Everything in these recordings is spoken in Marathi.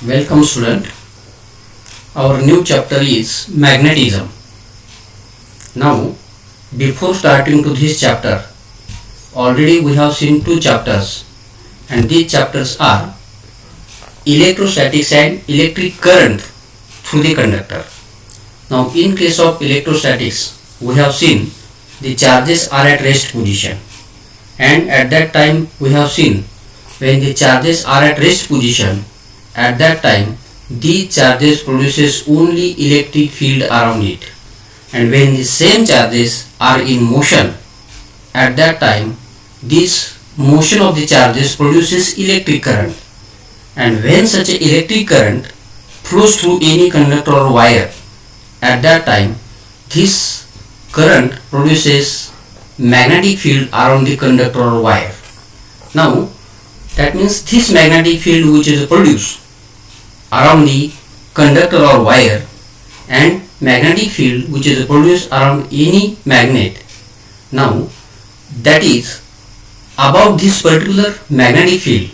Welcome student. Our new chapter is magnetism. Now, before starting to this chapter, already we have seen two chapters, and these chapters are electrostatics and electric current through the conductor. Now, in case of electrostatics, we have seen the charges are at rest position, and at that time we have seen when the charges are at rest position, at that time these charges produces only electric field around it, and when the same charges are in motion, at that time this motion of the charges produces electric current, and when such a electric current flows through any conductor or wire, at that time this current produces magnetic field around the conductor or wire. Now that means this magnetic field which is produced around the conductor or wire and magnetic field which is produced around any magnet, now that is about this particular magnetic field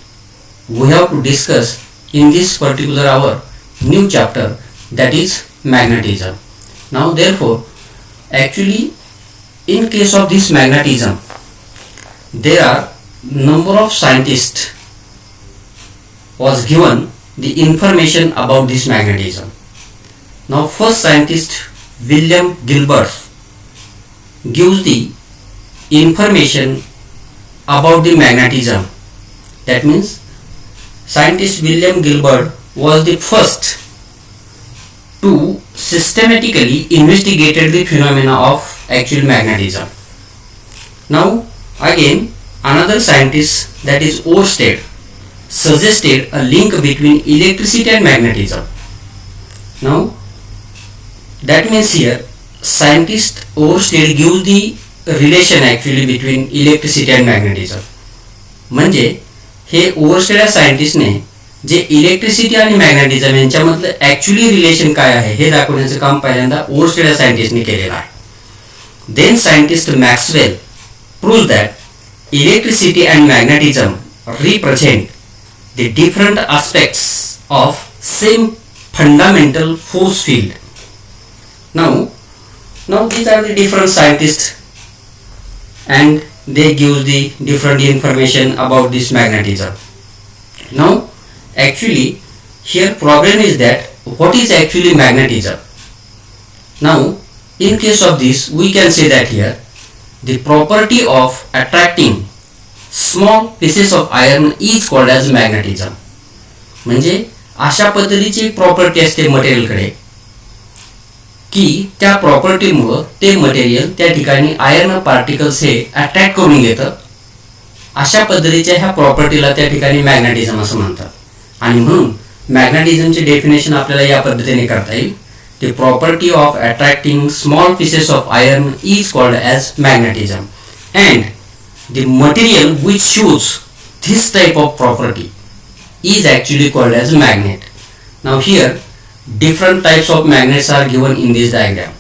we have to discuss in this particular our new chapter, that is magnetism. Now therefore actually in case of this magnetism there are number of scientists was given the information about this magnetism. Now first scientist William Gilbert gives the information about the magnetism. That means scientist William Gilbert was the first to systematically investigated the phenomena of actual magnetism. Now again another scientist, that is Oersted, suggested a link between electricity and magnetism. Now that means here scientist Oersted gives the relation actually between electricity and magnetism. म्हणजे हे ओअरस्टेड या सायंटिस्टने जे इलेक्ट्रिसिटी आणि मॅग्नेटिझम यांच्यामधलं ॲक्च्युअली रिलेशन काय आहे हे दाखवण्याचं काम पहिल्यांदा ओअरस्टेड या सायंटिस्टने केलेलं आहे. Then scientist Maxwell proves that electricity and magnetism represent the different aspects of same fundamental force field. Now these are the different scientists and they give the different information about this magnetism. Now actually here problem is that what is actually magnetism? Now in case of this we can say that here the property of attracting small pieces of iron is called as magnetism. म्हणजे अशा पद्धतीची प्रॉपर्टी असते मटेरियलकडे की त्या प्रॉपर्टीमुळे ते मटेरियल त्या ठिकाणी आयर्न पार्टिकल्स हे अट्रॅक्ट करून घेतं. अशा पद्धतीच्या ह्या प्रॉपर्टीला त्या ठिकाणी मॅग्नेटिझम असं म्हणतात. आणि म्हणून मॅग्नेटिझमचे डेफिनेशन आपल्याला या पद्धतीने करता येईल. The property of attracting small pieces of iron is called as magnetism, and the material which shows this type of property is actually called as magnet. Now here different types of magnets are given in this diagram,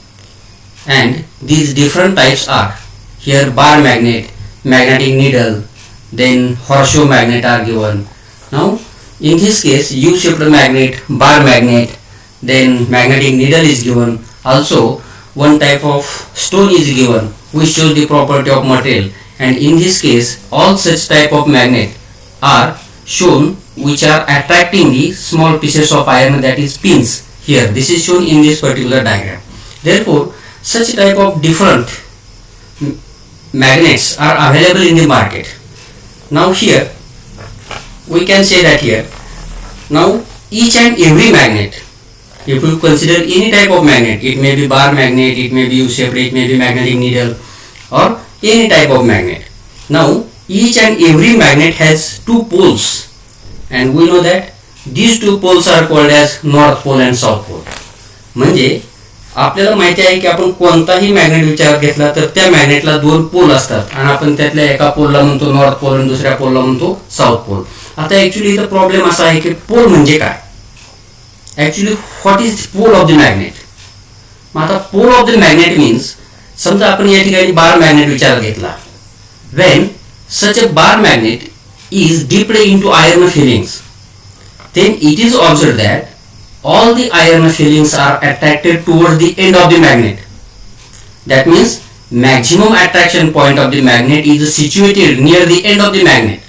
and these different types are here bar magnet, magnetic needle, then horseshoe magnet are given. Now in this case U-shaped magnet, bar magnet, then magnetic needle is given. Also one type of stone is given which shows the property of material, and in this case all such type of magnet are shown which are attracting the small pieces of iron, that is pins. Here this is shown in this particular diagram. Therefore such type of different magnets are available in the market. Now here we can say that here now each and every magnet, if you consider any type of magnet, it may be bar magnet, it may be U-shaped, it may be magnetic needle, or any type of magnet. Now each and every magnet has two poles, and we know that these two poles are called as north pole and south pole. म्हणजे आपल्याला माहिती आहे की आपण कोणताही मॅग्नेट विचारात घेतला तर त्या मॅग्नेटला दोन पोल असतात आणि आपण त्यातल्या एका पोलला म्हणतो नॉर्थ पोल आणि दुसऱ्या पोलला म्हणतो साऊथ पोल. आता ॲक्च्युली इथं प्रॉब्लेम असा आहे की पोल म्हणजे काय. Actually what is pole of the magnet? मग आता pole of the magnet means समजा आपण या ठिकाणी बार मॅग्नेट विचारात घेतला. When such a bar magnet is dipped into iron fillings, then it is observed that all the iron filings are attracted towards the end of the magnet. That means maximum attraction point of the magnet is situated near the end of the magnet,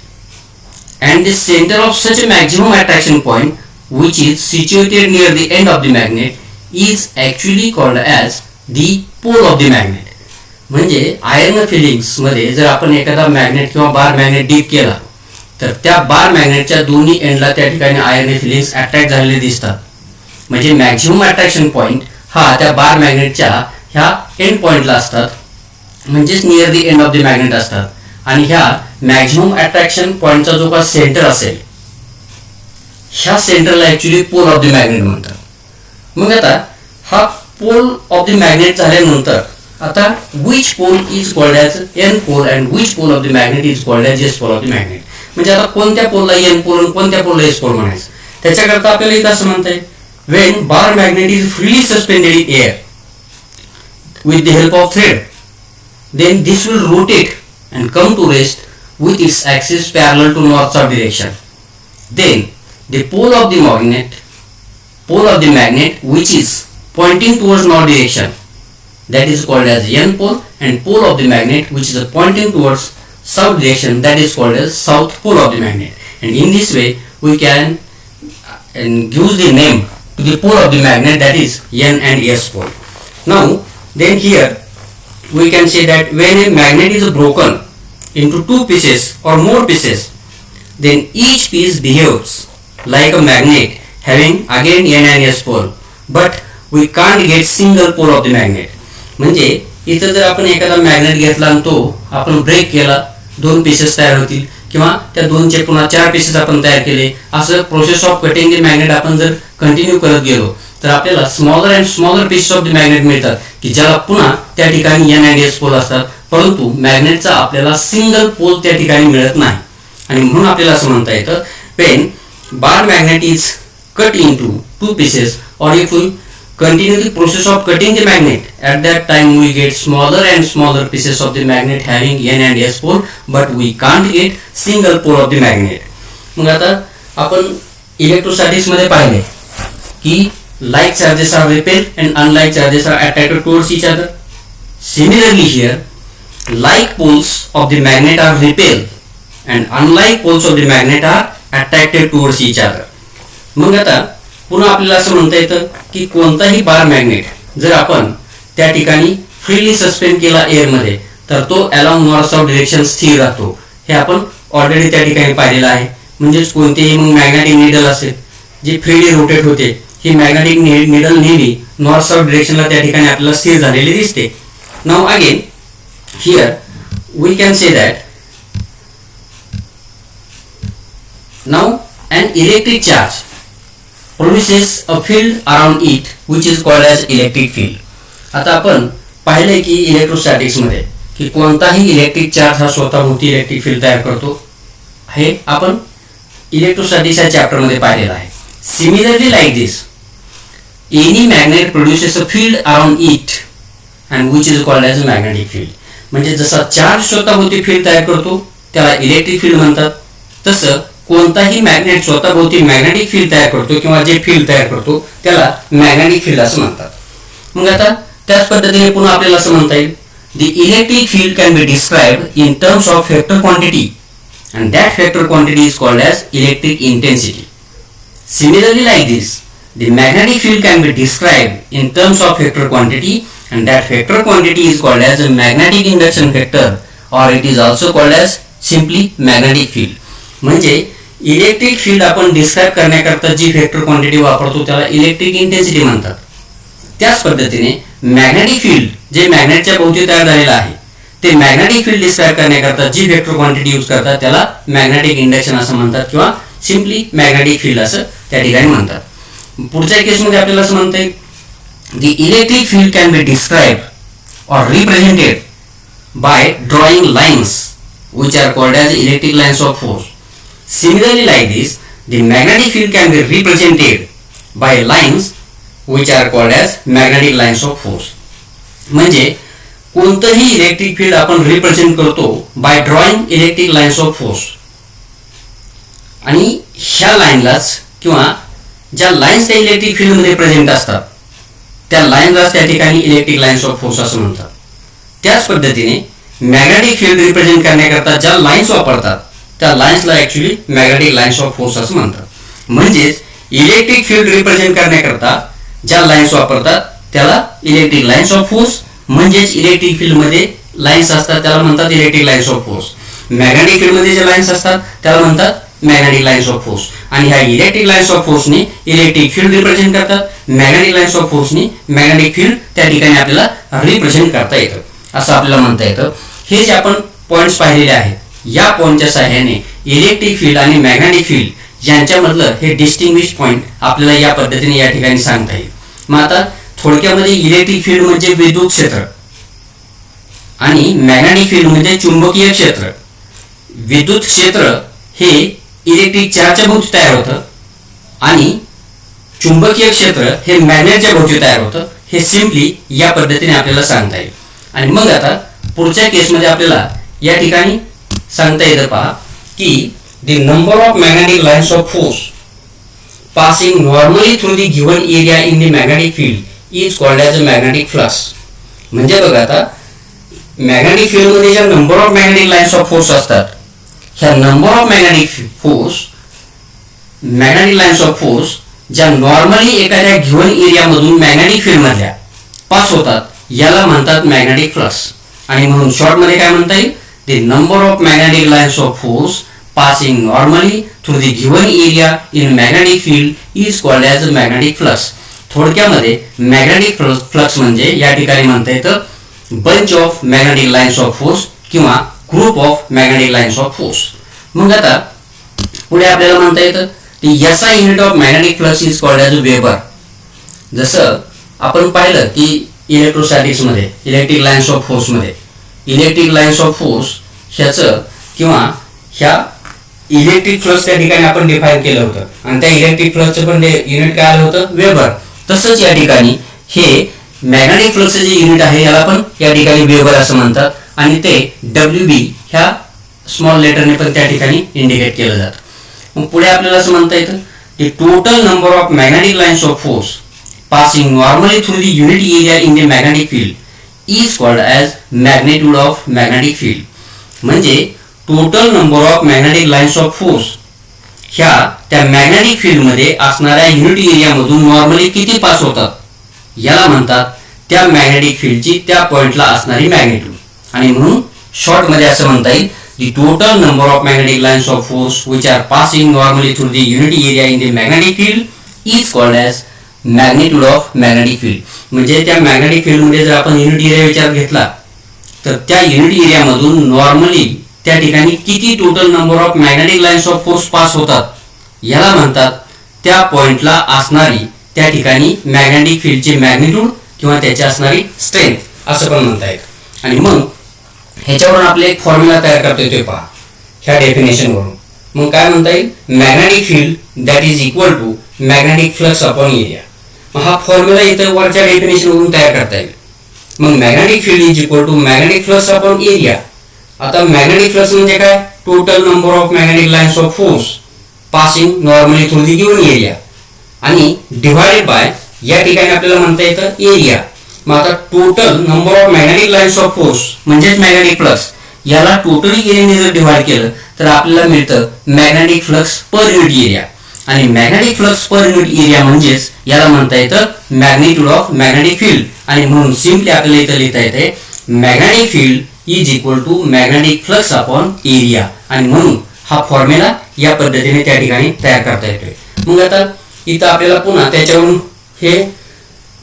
and the center of such a maximum attraction point, which is situated near the end of the magnet, is actually called as the pole of the magnet. म्हणजे आयर्न फिलिंग्स मध्ये जर आपण एखादा मॅग्नेट किंवा बार मॅग्नेट डीप केला तर त्या बार मॅग्नेटच्या दोन्ही एंडला त्या ठिकाणी आयर्न फिलिंग्स अट्रॅक्ट झालेले दिसतात. म्हणजे मॅक्झिमम अट्रॅक्शन पॉइंट हा त्या बार मॅग्नेटच्या ह्या एंड पॉइंटला असतात, म्हणजेच near the end of the magnet असतात. आणि ह्या मॅक्झिमम अट्रॅक्शन पॉइंटचा जो का सेंटर असेल ह्या सेंटरला actually pole of the magnet म्हणतात. मग आता हा पोल ऑफ द मॅग्नेट झाल्यानंतर आता which pole is called as N pole and which pole of the magnet is called as S pole of the magnet. म्हणजे आता कोणत्या पोलला एन पोल कोणत्या पोलला एस पोल म्हणायचं त्याच्याकरता आपल्याला इथं असं म्हणता येईल, Wien bar magnet is freely suspended in air with the help of thread, then this will rotate and come to rest with its axis parallel to north-south direction. Then the pole of the magnet which is pointing towards north direction, that is called as n pole, and pole of the magnet which is pointing towards south direction, that is called as south pole of the magnet. And in this way we can use the name to the pole of the magnet, that is n and s pole. Now then here we can say that when a magnet is broken into two pieces or more pieces, then each piece behaves like a magnet having again n and s pole, but we can't get single pole of the magnet. म्हणजे इथं जर आपण एखादा मॅग्नेट घेतला आणि तो आपण ब्रेक केला, दोन पीसेस तयार होतील, किंवा त्या दोनचे पुन्हा चार पीसेस आपण तयार केले, असं process of cutting the magnet आपण जर कंटिन्यू करत गेलो तर आपल्याला smaller and smaller pieces of the magnet मिळतात की ज्याला पुन्हा त्या ठिकाणी एन अँड एस पोल असतात, परंतु मॅग्नेटचा आपल्याला सिंगल पोल त्या ठिकाणी मिळत नाही. आणि म्हणून आपल्याला असं म्हणता येतं, Wien bar magnet is cut in two pieces or if we continue the process of cutting the magnet, at that time we get smaller and smaller pieces of the magnet having n and s pole, but we can't get single pole of the magnet. मग आता आपण इलेक्ट्रोस्टॅटिक्स मध्ये पाहिले की like charges are repelled and unlike charges are attracted towards each other. Similarly here, like poles of the magnet are repelled and unlike poles of the magnet are attracted towards each other. मग आता पुन्हा आपल्याला असं म्हणता येतं की कोणताही बार मॅग्नेट जर आपण त्या ठिकाणी फ्रीली सस्पेंड केला एअरमध्ये तर तो अलॉंग नॉर्थ साऊथ डिरेक्शन स्थिर राहतो. हे आपण ऑलरेडी त्या ठिकाणी पाहिलेलं आहे. म्हणजेच कोणतेही मग मॅग्नेटिक निडल असेल जी फ्रीली रोटेट होते, ही मॅग्नेटिक निडल नेहमी नॉर्थ साऊथ डिरेक्शनला त्या ठिकाणी आपल्याला स्थिर झालेली दिसते. Now again here we can say that now an electric charge produces a field around it which is called as electric field. आता आपण पाहिले की इलेक्ट्रोस्टॅटिक्स मध्ये की कोणताही इलेक्ट्रिक चार्ज हा स्वतःभोवती इलेक्ट्रिक फील्ड तयार करतो, हे आपण इलेक्ट्रोस्टॅटिक्स या चॅप्टर मध्ये पाहिलेलं आहे. Similarly like this any magnet produces a field around it and which is called as a magnetic field. म्हणजे जसा चार्ज स्वतःभोवती फील्ड तयार करतो त्याला इलेक्ट्रिक फील्ड म्हणतात, तसं कोणताही मॅग्नेट स्वतःभोवती मॅग्नेटिक फील्ड तयार करतो किंवा जे फील्ड तयार करतो त्याला मॅग्नेटिक फील्ड असं म्हणतात. मग आता त्याच पद्धतीने पुन्हा आपल्याला असं म्हणता येईल, the electric field can be described in terms of vector quantity and that vector quantity is called as electric intensity. Similarly like this, the magnetic field can be described in terms of vector quantity and that vector quantity is called as a magnetic induction vector or it is also called as simply magnetic field. म्हणजे इलेक्ट्रिक फील्ड आपण डिस्क्राइब करण्याकरता जी वेक्टर क्वांटिटी वापरतो त्याला इलेक्ट्रिक इंटेन्सिटी म्हणतात. त्याच पद्धतीने मॅग्नेटिक फील्ड जे मॅग्नेटच्या भोवती तयार झालेलं आहे ते मॅग्नेटिक फील्ड डिस्क्राइब करण्याकरता जी वेक्टर क्वांटिटी यूज करतात त्याला मॅग्नेटिक इंडक्शन असं म्हणतात किंवा सिम्पली मॅग्नेटिक फील्ड असं त्या ठिकाणी म्हणतात. पुढच्या केसमध्ये आपल्याला असं म्हणता येईल, the electric field can be describe or represented by drawing lines which are called as electric lines of force. Similarly like this, the magnetic field can be represented by lines which are called as magnetic lines of force. म्हणजे कोणतंही इलेक्ट्रिक फील्ड आपण रिप्रेझेंट करतो bye drawing electric lines of force आणि ह्या लाईनलाच किंवा ज्या लाईन्स त्या इलेक्ट्रिक फील्डमध्ये प्रेझेंट असतात त्या लाईन्सला त्या ठिकाणी इलेक्ट्रिक लाईन्स ऑफ फोर्स असं म्हणतात. त्याच पद्धतीने मॅग्नेटिक फील्ड रिप्रेझेंट करण्याकरता ज्या लाईन्स वापरतात त्या लाईन्सला actually magnetic lines of force असं म्हणतात. म्हणजेच इलेक्ट्रिक फील्ड रिप्रेझेंट करण्याकरता ज्या लाईन्स वापरतात त्याला इलेक्ट्रिक लाईन्स ऑफ फोर्स, म्हणजेच इलेक्ट्रिक फील्डमध्ये लाईन्स असतात त्याला म्हणतात electric lines of force. Magnetic फील्डमध्ये जे लाईन्स असतात त्याला म्हणतात मॅग्नेटिक लाईन्स ऑफ फोर्स. आणि ह्या इलेक्ट्रिक लाईन्स ऑफ फोर्सने इलेक्ट्रिक फील्ड रिप्रेझेंट करतात, मॅग्नेटिक लाईन्स ऑफ फोर्सने मॅग्नेटिक फील्ड त्या ठिकाणी आपल्याला रिप्रेझेंट करता येतं असं आपल्याला म्हणता येतं. हे जे आपण पॉईंट्स पाहिलेले आहेत या पॉईंटच्या सहाय्याने इलेक्ट्रिक फील्ड आणि मॅग्नेटिक फील्ड यांच्यामधलं हे डिस्टिंग्विश पॉईंट आपल्याला या पद्धतीने या ठिकाणी सांगता येईल. मग आता थोडक्यामध्ये इलेक्ट्रिक फील्ड म्हणजे विद्युत क्षेत्र आणि मॅग्नेटिक फील्ड म्हणजे चुंबकीय क्षेत्र. विद्युत क्षेत्र हे इलेक्ट्रिक चार्जच्या भोवती तयार होतं आणि चुंबकीय क्षेत्र हे मॅग्नेटच्या भोवती तयार होतं. हे सिम्पली या पद्धतीने आपल्याला सांगता येईल. आणि मग आता पुढच्या केसमध्ये आपल्याला या ठिकाणी सांगता येतं पहा की the number of magnetic lines of force passing normally through the given area in the magnetic field is called as a magnetic flux. म्हणजे बघा आता मॅग्नेटिक फील्डमध्ये ज्या number of magnetic lines of force असतात ह्या number of magnetic lines of force ज्या नॉर्मली एखाद्या गिव्हन एरियामधून मॅग्नेटिक फील्डमधल्या पास होतात याला म्हणतात मॅग्नेटिक फ्लक्स. आणि म्हणून शॉर्टमध्ये काय म्हणता येईल, the number of magnetic lines of force passing normally through the given area in magnetic field is called as magnetic flux. थोडक्यामध्ये मॅग्नेटिक फ्लक्स म्हणजे या ठिकाणी म्हणता येतं bunch of magnetic lines of force किंवा group of magnetic lines of force. मग आता पुढे आपल्याला म्हणता येतं की SI unit of magnetic flux is called as weber. जसं आपण पाहिलं की इलेक्ट्रोस्टॅटिक्समध्ये इलेक्ट्रिक लाईन्स ऑफ फोर्समध्ये इलेक्ट्रिक लाईन्स ऑफ फोर्स ह्याचं किंवा ह्या इलेक्ट्रिक फ्लक्स त्या ठिकाणी आपण डिफाईन केलं होतं आणि त्या इलेक्ट्रिक फ्लक्सचं पण युनिट काय आलं होतं वेबर. तसंच या ठिकाणी हे मॅग्नेटिक फ्लक्सचं जे युनिट आहे याला पण या ठिकाणी वेबर असं म्हणतात आणि ते WB ह्या स्मॉल लेटरने पण त्या ठिकाणी इंडिकेट केलं जातं. मग पुढे आपल्याला असं म्हणता येतं की total number of magnetic lines of force passing normally through the unit area in the magnetic field is called as magnitude of magnetic field. म्हणजे total number of magnetic lines of force ह्या त्या मॅग्नेटिक फील्डमध्ये असणाऱ्या युनिट एरियामधून नॉर्मली किती पास होतात याला म्हणतात त्या मॅग्नेटिक फील्डची त्या पॉइंटला असणारी मॅग्नेट्यूड. आणि म्हणून शॉर्टमध्ये असं म्हणता येईल the total number of magnetic lines of force which are passing normally through the unit area in the magnetic field is called as magnitude of magnetic field. म्हणजे त्या मॅग्नेटिक फील्डमध्ये जर आपण युनिट एरिया विचारात घेतला तर त्या युनिट एरियामधून नॉर्मली त्या ठिकाणी किती total number of magnetic lines of force pass होतात याला म्हणतात त्या पॉइंटला असणारी त्या ठिकाणी मॅग्नेटिक फील्डची मॅग्निट्यूड किंवा त्याची असणारी स्ट्रेंथ असं पण म्हणता येईल. आणि मग ह्याच्यावरून आपले एक फॉर्म्युला तयार करता येतोय पहा ह्या डेफिनेशनवरून. मग काय म्हणता येईल, magnetic field that is equal to magnetic flux upon area. मग हा फॉर्म्युला इथं वरच्या डेफिनेशनवरून तयार करता येईल. मग magnetic field is equal to magnetic flux upon area. आता मॅग्नेटिक फ्लक्स म्हणजे काय, total number of magnetic lines of force passing normally through the given area आणि डिवाइडेड बाय या ठिकाणी आपल्याला म्हणता येतं एरिया. मग आता total number of magnetic lines of force म्हणजेच मॅग्नेटिक फ्लक्स याला टोटली एरियाने जर डिवाइड केलं तर आपल्याला मिळतं magnetic flux per unit area. आणि magnetic flux per unit area म्हणजेच याला म्हणता येतं मॅग्निट्यूड ऑफ मॅग्नेटिक फील्ड. आणि म्हणून सिम्पली आपल्याला इथं लिहिता येते magnetic field is equal to magnetic flux upon area. आणि म्हणून हा फॉर्म्युला या पद्धतीने त्या ठिकाणी तयार करता येतोय. मग आता इथं आपल्याला पुन्हा त्याच्यावरून हे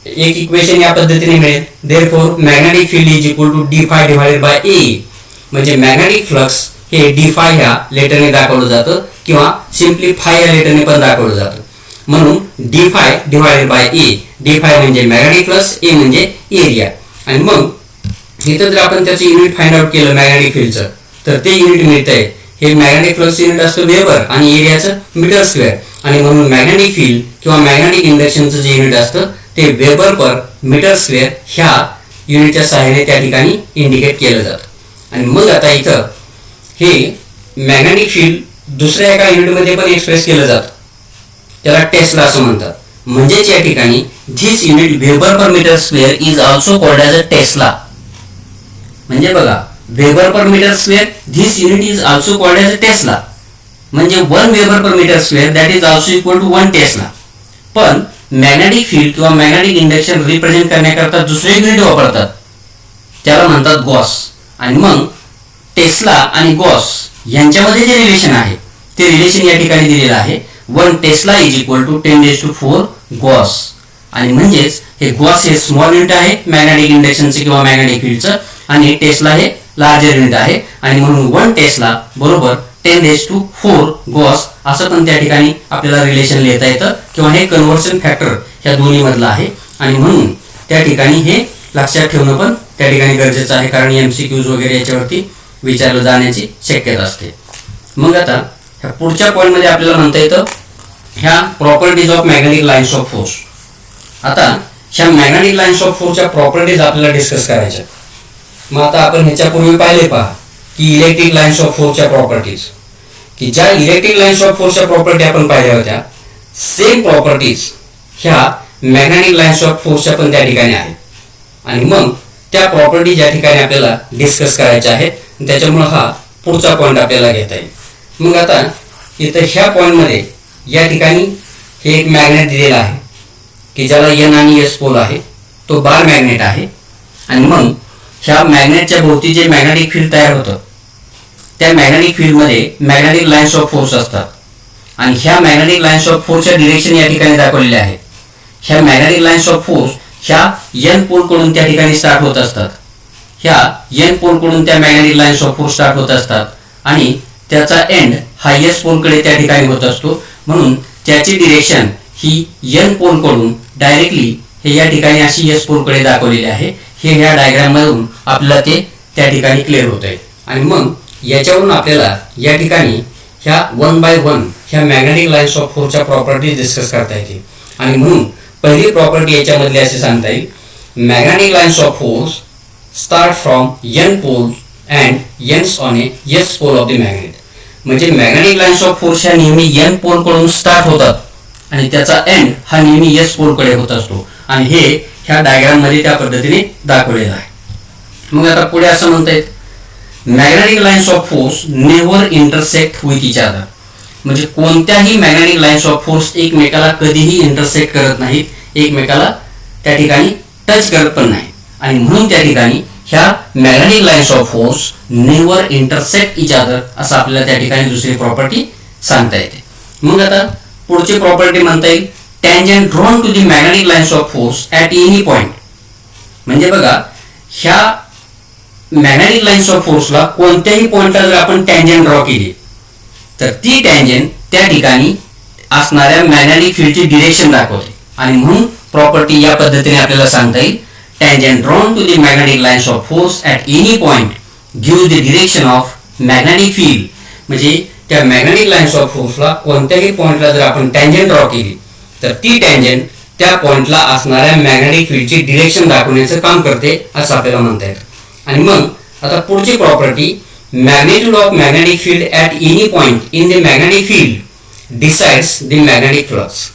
एक इक्वेशन या पद्धतीने मिळेल. Therefore magnetic field is equal to d∅ divided by a. म्हणजे मॅग्नेटिक फ्लक्स हे d∅ ह्या लेटरने दाखवलं जातं किंवा सिम्पली φ या लेटरने पण दाखवलं जातं. म्हणून d∅ divided by a. d∅ म्हणजे मॅग्नेटिक फ्लक्स, a म्हणजे एरिया. आणि मग इथं जर आपण त्याचं युनिट फाइंड आउट केलं मॅग्नेटिक फील्डचं तर ते युनिट मिळतंय हे मॅग्नेटिक फ्लक्स युनिट असतं वेबर आणि एरियाचं मीटर स्क्वेअर. आणि म्हणून मॅग्नेटिक फील्ड किंवा मॅग्नेटिक इंडक्शनचं जे युनिट असतं ते वेबर पर मीटर स्क्वेअर ह्या युनिटच्या सहाय्याने त्या ठिकाणी इंडिकेट केलं जातं. आणि मग आता इथं हे मॅग्नेटिक फील्ड दुसऱ्या एका युनिटमध्ये पण एक्सप्रेस केलं जातं. त्याला टेस्ला असं म्हणतात. म्हणजेच या ठिकाणी this unit weber per metre square is also called as a tesla. म्हणजे बघा, weber per metre square this unit is also called as a tesla. म्हणजे 1 weber per metre square that is also equal to 1 tesla. पण मॅग्नेटिक फील्ड किंवा मॅग्नेटिक इंडक्शन रिप्रेझेंट करण्याकरता दुसरे युनिट वापरतात, त्याला म्हणतात गॉस. आणि मग टेस्ला आणि गॉस यांच्यामध्ये जे रिलेशन आहे ते रिलेशन या ठिकाणी दिलेलं आहे. 1 tesla is equal to 10⁴ gauss. आणि म्हणजेच हे गॉस हे स्मॉल युनिट आहे मॅग्नेटिक इंडक्शनचे किंवा मॅग्नेटिक फील्डचं, आणि टेस्ला हे लार्जर युनिट आहे. आणि म्हणून 1 टेस्ला बरोबर 10⁴ गॉस असं पण त्या ठिकाणी आपल्याला रिलेशन लिहिता येतं, किंवा हे कन्व्हर्शन फॅक्टर ह्या दोन्ही मधलं आहे. आणि म्हणून त्या ठिकाणी हे लक्षात ठेवणं पण त्या ठिकाणी गरजेचं आहे, कारण MCQs वगैरे याच्यावरती विचारलं जाण्याची शक्यता असते. मग आता ह्या पुढच्या पॉईंटमध्ये आपल्याला म्हणता येतं ह्या properties of magnetic lines of force. आता ह्या मॅग्नेटिक लाईन्स ऑफ फोर्सच्या प्रॉपर्टीज आपल्याला डिस्कस करायच्या. मग आता आपण ह्याच्यापूर्वी पाहिले पहा की इलेक्ट्रिक लाईन्स ऑफ फोर्सच्या प्रॉपर्टीज, की ज्या इलेक्ट्रिक लाईन्स ऑफ फोर्सच्या प्रॉपर्टी आपण पाहिल्या होत्या, सेम प्रॉपर्टीज ह्या मॅग्नेटिक लाईन्स ऑफ फोर्सच्या पण त्या ठिकाणी आहेत. आणि मग त्या प्रॉपर्टी ज्या ठिकाणी आपल्याला डिस्कस करायच्या आहेत, त्याच्यामुळे हा पुढचा पॉईंट आपल्याला घेता येईल. मग आता इथं ह्या पॉईंटमध्ये या ठिकाणी हे एक मॅग्नेट दिलेला आहे की ज्याला N आणि S पोल आहे, तो बार मॅग्नेट आहे. आणि मग ह्या मॅग्नेटच्या भोवती जे मॅग्नेटिक फील्ड तयार होतं, त्या मॅग्नेटिक फील्डमध्ये मॅग्नेटिक लाईन्स ऑफ फोर्स असतात. आणि ह्या मॅग्नेटिक लाईन्स ऑफ फोर्सच्या डिरेक्शन या ठिकाणी दाखवलेल्या आहेत. ह्या मॅग्नेटिक लाईन्स ऑफ फोर्स ह्या N पोलकडून त्या ठिकाणी स्टार्ट होत असतात. ह्या N पोलकडून त्या magnetic lines of force start होत असतात, आणि त्याचा एंड हा S पोलकडे त्या ठिकाणी होत असतो. म्हणून त्याची डिरेक्शन ही N पोलकडून डायरेक्टली हे या ठिकाणी अशी S पोलकडे दाखवलेली आहे. हे ह्या डायग्राम मधून आपल्याला ते त्या ठिकाणी क्लिअर होत आहे. आणि मग याच्यावरून आपल्याला या ठिकाणी ह्या 1 बाय 1 ह्या मॅग्नेटिक लाईन्स ऑफ फोर्सच्या प्रॉपर्टीज डिस्कस करता येतील. आणि म्हणून पहिली प्रॉपर्टी याच्यामधली असे सांगता येईल, magnetic lines of force start from N pole and ends on a S pole of the magnet. म्हणजे मॅग्नेटिक लाईन्स ऑफ फोर्स ह्या नेहमी N पोलकडून स्टार्ट होतात आणि त्याचा एंड हा नेहमी S पोलकडे होत असतो. आणि हे ह्या डायग्राम मध्ये त्या पद्धतीने दाखवलेलं आहे. मग आता पुढे असं म्हणता येत, magnetic lines of force never intersect with each other. म्हणजे कोणत्याही मॅग्नेटिक लाईन्स ऑफ फोर्स एकमेकाला कधीही इंटरसेक्ट करत नाहीत, एकमेकाला त्या ठिकाणी टच करत पण नाही. आणि म्हणून त्या ठिकाणी ह्या magnetic lines of force never intersect each other असं आपल्याला त्या ठिकाणी दुसरी प्रॉपर्टी सांगता येते. मग आता पुढची प्रॉपर्टी म्हणता येईल, tangent drawn to the magnetic lines of force at any point. म्हणजे बघा, ह्या मॅग्नेटिक लाईन्स ऑफ फोर्सला कोणत्याही पॉइंटला जर आपण टँजंट ड्रॉ केली, तर ती टँजंट त्या ठिकाणी असणाऱ्या मॅग्नेटिक फील्डची डिरेक्शन दाखवते. आणि म्हणून प्रॉपर्टी या पद्धतीने आपल्याला सांगता येईल, tangent drawn to the magnetic lines of force at any point gives the direction of magnetic field. म्हणजे त्या मॅग्नेटिक लाईन्स ऑफ फोर्सला कोणत्याही पॉइंटला जर आपण टँजंट ड्रॉ केली, तर ती टँजंट त्या पॉइंटला असणाऱ्या मॅग्नेटिक फील्डची डिरेक्शन दाखवण्याचं काम करते असं आपल्याला म्हणता येतं. आणि मग आता पुढची property, magnitude of magnetic field at any point in the magnetic field decides the magnetic flux.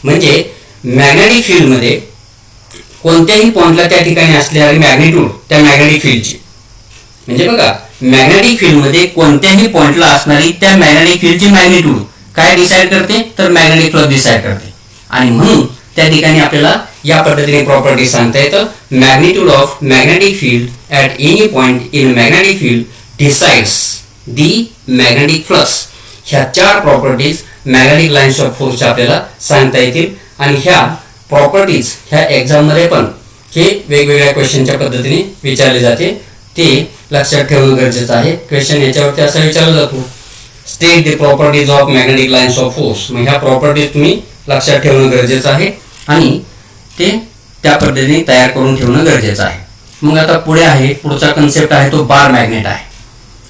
म्हणजे मॅग्नेटिक फील्डमध्ये कोणत्याही पॉइंटला त्या ठिकाणी असलेली मॅग्नेट्यूड त्या मॅग्नेटिक फील्डची, म्हणजे बघा, मॅग्नेटिक फील्डमध्ये कोणत्याही पॉइंटला असणारी त्या मॅग्नेटिक फील्डची मॅग्नेट्यूड काय डिसाइड करते, तर मॅग्नेटिक फ्लक्स डिसाइड करते. आणि म्हणून त्या ठिकाणी आपल्याला या पद्धतीने प्रॉपर्टी सांगता येतं, magnitude of magnetic field at any point in magnetic field decides the magnetic flux. ह्या 4 प्रॉपर्टीज मॅग्नेटिक लाईन्स ऑफ फोर्सच्या आपल्याला सांगता येतील. आणि ह्या प्रॉपर्टीज ह्या एक्झाममध्ये पण हे वेगवेगळ्या क्वेश्चनच्या पद्धतीने विचारले जाते, ते लक्षात ठेवणं गरजेचं आहे. क्वेश्चन याच्यावरती असा विचारला जातो, state the properties of magnetic lines of force. मग ह्या प्रॉपर्टीज तुम्ही लक्षात ठेवणं गरजेचं आहे आणि ते त्या पद्धतीने तयार करून ठेवणं गरजेचं आहे. मग आता पुढे आहे, पुढचा कन्सेप्ट आहे तो बार मॅग्नेट आहे.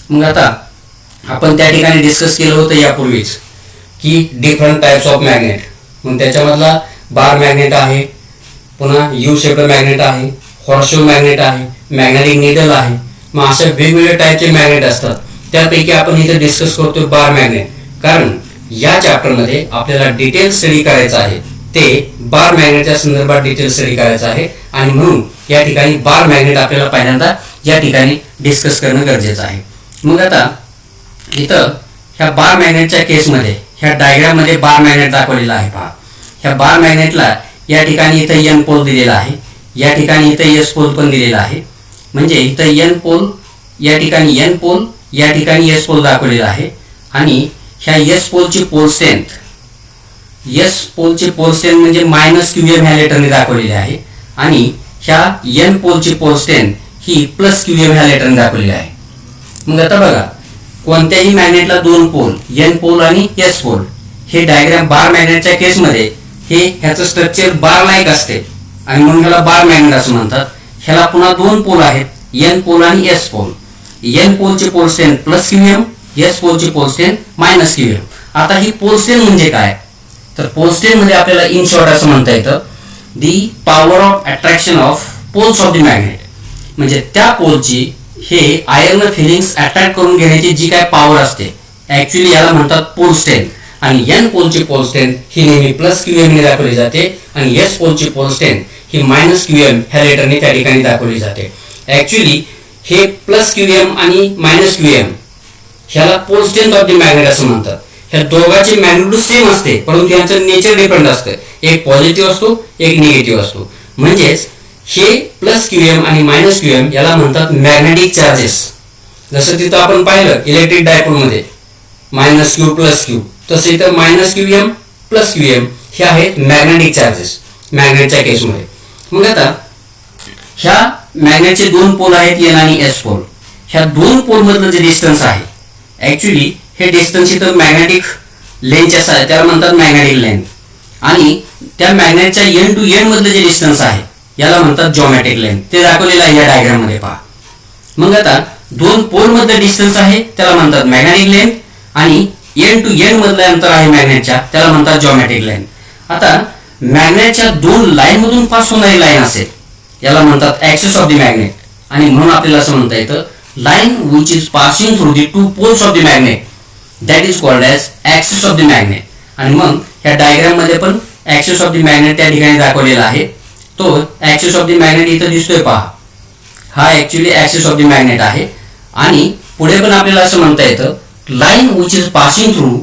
मग आता आपण त्या ठिकाणी डिस्कस केलं होतं यापूर्वीच की डिफरंट टाइप्स ऑफ मॅग्नेट. मग त्याच्यामधला बार मॅग्नेट आहे, पुन्हा यू शेप्ड मॅग्नेट आहे, हॉर्सशू मॅग्नेट आहे, मॅग्नेटिक निडल आहे. मग अशा वेगवेगळ्या टाईपचे मॅग्नेट असतात. त्यापैकी आपण इथे डिस्कस करतोय बार मॅग्नेट, कारण या चॅप्टरमध्ये आपल्याला डिटेल स्टडी करायचा आहे, ते बार मॅग्नेटच्या संदर्भात डिटेल स्टडी करायचा आहे आणि म्हणून या ठिकाणी बार मॅग्नेट आपल्याला पहिल्यांदा या ठिकाणी डिस्कस करणं गरजेचं आहे. मग आता इथं ह्या बार मॅग्नेटच्या केसमध्ये ह्या डायग्राममध्ये बार मॅग्नेट दाखवलेला आहे पहा. ह्या बार मॅग्नेटला या ठिकाणी इथं एन पोल दिलेला आहे, या ठिकाणी इथं एस पोल पण दिलेला आहे. म्हणजे इथं एन पोल, या ठिकाणी एन पोल, या ठिकाणी एस पोल दाखवलेला आहे आणि ह्या एस पोलची पोल स्ट्रेंथ, एस पोलची पोल स्ट्रेंथ म्हणजे -QM ह्या लेटरने दाखवलेली आहे आणि ह्या एन पोलची पोल स्ट्रेंथ ही +QM ह्या लेटरने दाखवलेली आहे. मग आता बघा, कोणत्याही मॅग्नेटला दोन पोल एन पोल आणि एस पोल, हे डायग्राम बार मॅग्नेटच्या केसमध्ये हे ह्याचं स्ट्रक्चर बार लाईक असते आणि म्हणून ह्याला बार मॅग्नेट असं म्हणतात. ह्याला पुन्हा दोन पोल आहेत, एन पोल आणि एस पोल. एन पोलची पोल स्ट्रेंथ +QM, एस पोलची पोल स्ट्रेंथ -QM. आता ही पोल स्ट्रेंथ म्हणजे काय, तर पोल स्ट्रेंथ म्हणजे आपल्याला इन शॉर्ट असं म्हणता येतं the power of attraction of poles of the magnet. म्हणजे त्या पोलची हे आयर्न फिलिंग्स अट्रॅक्ट करून घेण्याची जी काय पॉवर असते, ऍक्च्युली याला म्हणतात पोल स्ट्रेंथ. आणि एन पोलची पोल स्ट्रेंथ ही नेहमी +QM ने दाखवली जाते आणि एस पोलची पोल स्ट्रेंथ ही -QM ह्या लेटरने त्या ठिकाणी दाखवली जाते. ऍक्च्युली हे +QM आणि -QM ह्याला pole strength of the magnet असं म्हणतात. ह्या दोघांची मॅग्निट्यूड सेम असते, परंतु यांचं नेचर डिफरंट असतं. एक पॉझिटिव्ह असतो, एक निगेटिव्ह असतो. म्हणजेच हे +QM आणि -QM याला म्हणतात मॅग्नेटिक चार्जेस. जसं तिथं आपण पाहिलं इलेक्ट्रिक डायपोलमध्ये -Q +Q, तसं इथं -QM +QM हे आहेत मॅग्नेटिक चार्जेस मॅग्नेटच्या केसमध्ये. मग आता ह्या मॅग्नेटचे दोन पोल आहेत एन आणि एस पोल. ह्या दोन पोल मधलं जे डिस्टन्स आहे, ऍक्च्युली हे डिस्टन्स इथं मॅग्नेटिक लेंथच्या आहे, त्याला म्हणतात मॅग्नेटिक लेंथ. आणि त्या मॅग्नेटच्या एन टू एन मधलं जे डिस्टन्स आहे याला म्हणतात जॉमेट्रिक लेंथ. ते दाखवलेलं आहे या डायग्राम मध्ये पहा. मग आता दोन पोल मधलं डिस्टन्स आहे त्याला म्हणतात मॅग्नेटिक लेंथ आणि एन टू एन मधलं अंतर आहे मॅग्नेटच्या, त्याला म्हणतात जॉमेट्रिक लेंथ. आता मॅग्नेटच्या दोन लाईन मधून पास होणारी लाईन असेल याला म्हणतात ऍक्सिस ऑफ द मॅग्नेट. आणि म्हणून आपल्याला असं म्हणता येतं line which is passing through the two poles of the magnet that is called as axis of the magnet. आणि मग ह्या डायग्राम मध्ये पण ऍक्सिस ऑफ द मॅग्नेट त्या ठिकाणी दाखवलेला आहे. तो ऍक्सिस ऑफ द मॅग्नेट इथं दिसतोय पहा, हा actually axis of the magnet आहे. आणि पुढे पण आपल्याला असं म्हणता येतं line which is passing through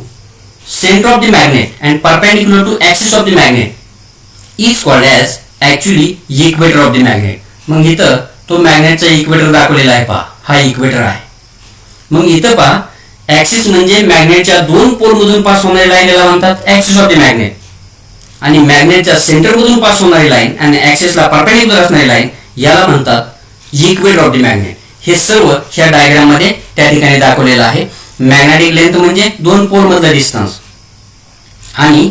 centre of the magnet and perpendicular to axis of the magnet is called as actually equator of the magnet. मग इथं तो मॅग्नेटचा इक्वेटर दाखवलेला आहे पहा, हा इक्वेटर आहे. मग इथं पहा ऍक्सिस म्हणजे मॅग्नेटच्या दोन पोल मधून पास होणारी लाईन याला म्हणतात ऍक्सिस ऑफ द मॅग्नेट. आणि मॅग्नेटच्या सेंटर मधून पास होणारी लाईन आणि ऍक्सिसला परपेंडिक्युलर असणारी लाईन याला म्हणतात इक्वेटर ऑफ द मॅग्नेट. हे सर्व ह्या डायग्राम मध्ये त्या ठिकाणी दाखवलेलं आहे. मॅग्नेटिक लेंथ म्हणजे दोन पोल मधला डिस्टन्स आणि